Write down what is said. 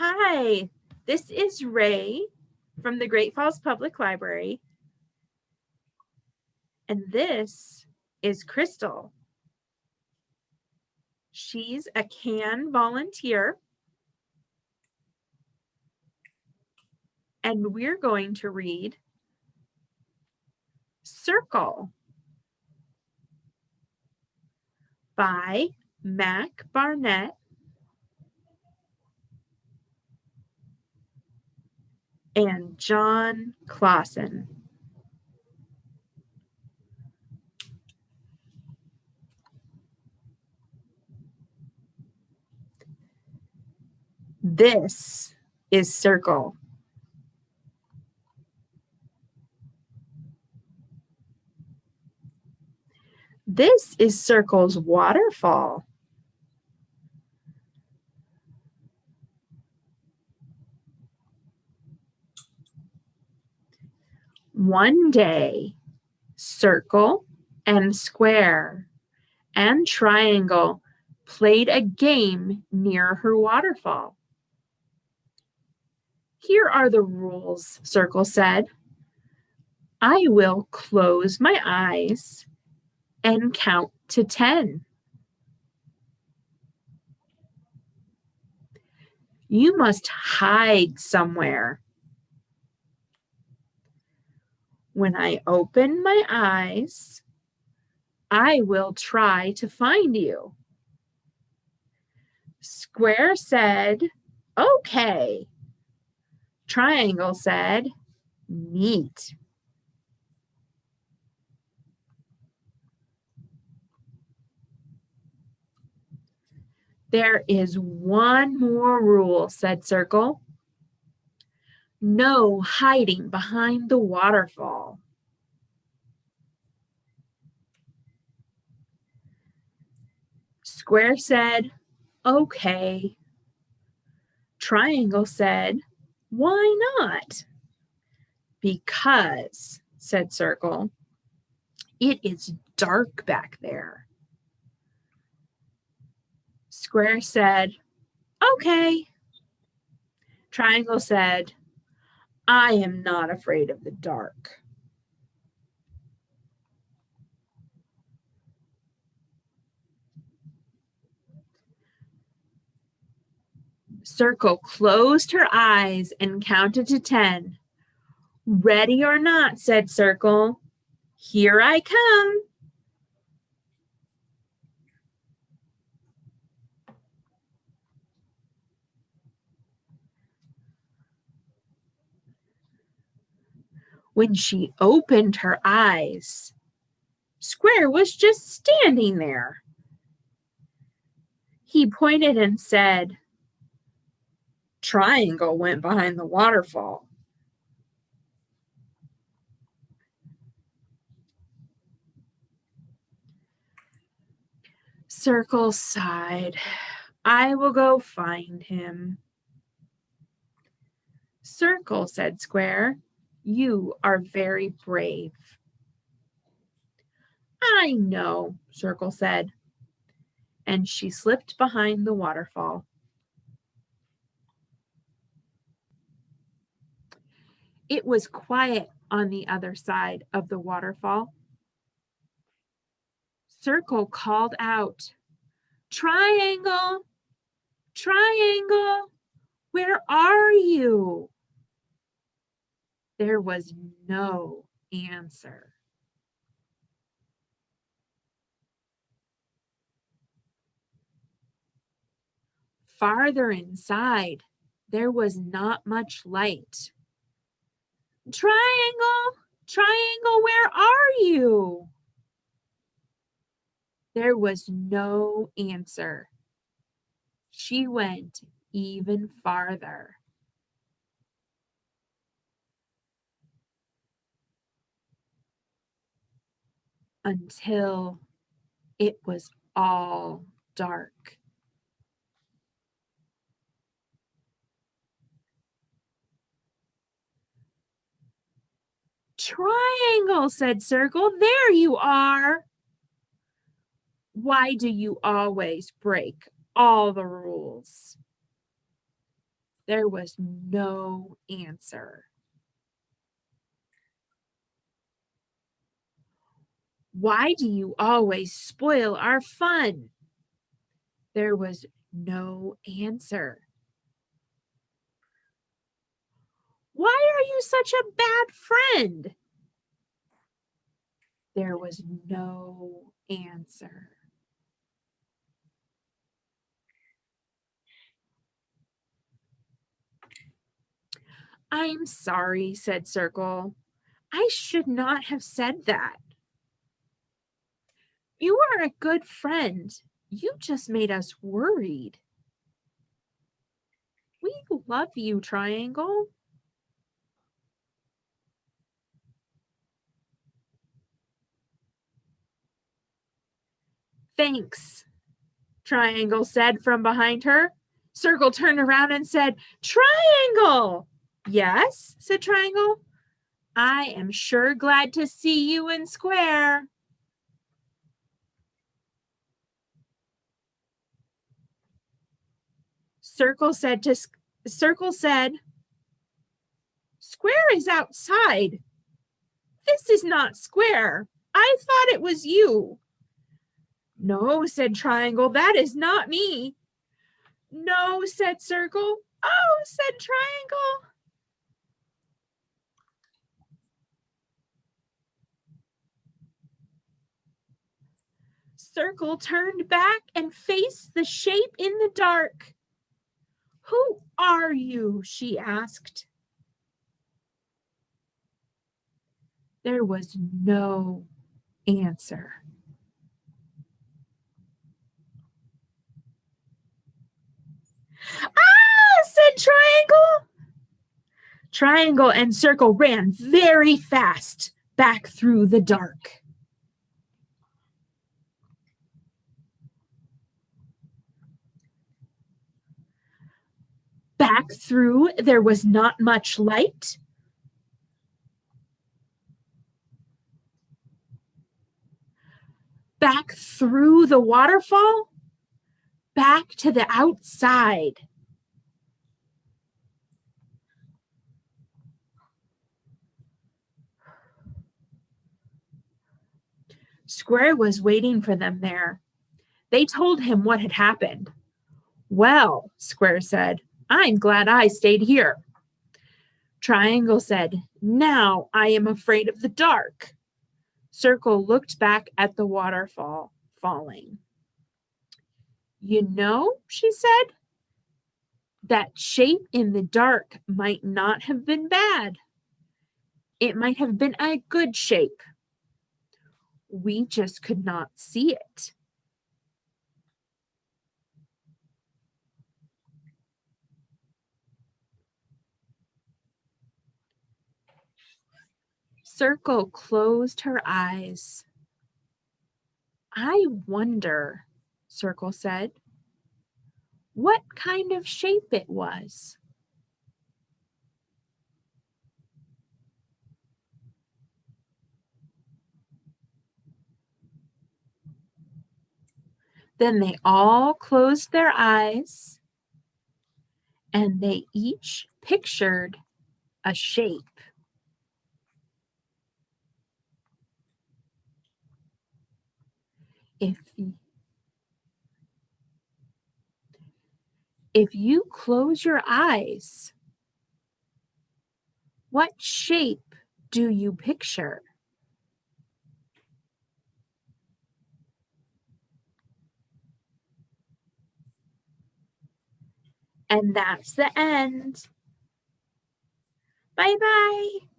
Hi, this is Ray from the Great Falls Public Library, and this is Crystal. She's a CAN volunteer, and we're going to read Circle by Mac Barnett and Jon Klassen. This is Circle. This is Circle's waterfall. One day, Circle and Square and Triangle played a game near her waterfall. Here are the rules, Circle said. I will close my eyes and count to 10. You must hide somewhere. When I open my eyes, I will try to find you. Square said, okay. Triangle said, neat. There is one more rule, said Circle. No hiding behind the waterfall. Square said, okay. Triangle said, why not? Because, said Circle, it is dark back there. Square said, okay. Triangle said, I am not afraid of the dark. Circle closed her eyes and counted to 10. Ready or not, said Circle, here I come. When she opened her eyes, Square was just standing there. He pointed and said, Triangle went behind the waterfall. Circle sighed. I will go find him. Circle, said Square, you are very brave. I know, Circle said, and she slipped behind the waterfall. It was quiet on the other side of the waterfall. Circle called out, Triangle, Triangle, where are you? There was no answer. Farther inside, there was not much light. Triangle, Triangle, where are you? There was no answer. She went even farther. Until it was all dark. Triangle, said Circle, there you are. Why do you always break all the rules? There was no answer. Why do you always spoil our fun? There was no answer. Why are you such a bad friend? There was no answer. I'm sorry, said Circle. I should not have said that. You are a good friend. You just made us worried. We love you, Triangle. Thanks, Triangle said from behind her. Circle turned around and said, Triangle! Yes, said Triangle. I am sure glad to see you in Square. Circle said, Square is outside. This is not Square. I thought it was you. No, said Triangle, that is not me. No, said Circle. Oh, said Triangle. Circle turned back and faced the shape in the dark. Who are you? She asked. There was no answer. Ah, said Triangle. Triangle and Circle ran very fast back through the dark. Back through, there was not much light. Back through the waterfall, back to the outside. Square was waiting for them there. They told him what had happened. Well, Square said, I'm glad I stayed here. Triangle said, now I am afraid of the dark. Circle looked back at the waterfall falling. You know, she said, that shape in the dark might not have been bad. It might have been a good shape. We just could not see it. Circle closed her eyes. I wonder, Circle said, what kind of shape it was. Then they all closed their eyes and they each pictured a shape. If you close your eyes, what shape do you picture? And that's the end. Bye-bye.